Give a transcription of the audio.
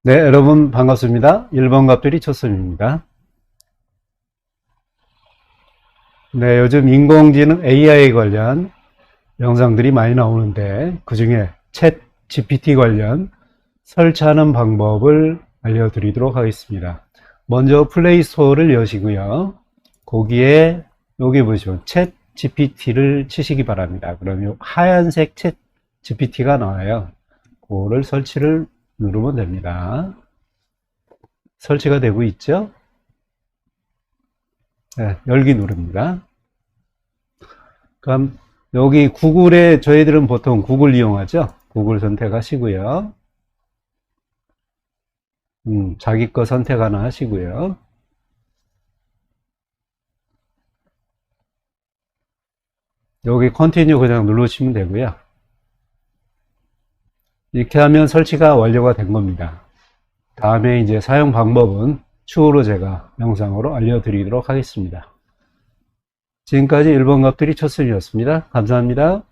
네, 여러분 반갑습니다. 1번 갑들이 초선입니다. 네, 요즘 인공지능 AI 관련 영상들이 많이 나오는데 그 중에 챗 GPT 관련 설치하는 방법을 알려드리도록 하겠습니다. 먼저 플레이 스토어를 여시고요. 거기에 여기 보시면 챗 GPT를 치시기 바랍니다. 그러면 하얀색 챗 GPT가 나와요. 그거를 설치를 누르면 됩니다. 설치가 되고 있죠? 네, 열기 누릅니다. 그럼 여기 구글에 저희들은 보통 구글 이용하죠? 구글 선택하시고요. 자기 거 선택 하나 하시고요. 여기 컨티뉴 그냥 누르시면 되고요. 이렇게 하면 설치가 완료가 된 겁니다. 다음에 이제 사용 방법은 추후로 제가 영상으로 알려드리도록 하겠습니다. 지금까지 1번 갑들이 첫순이었습니다. 감사합니다.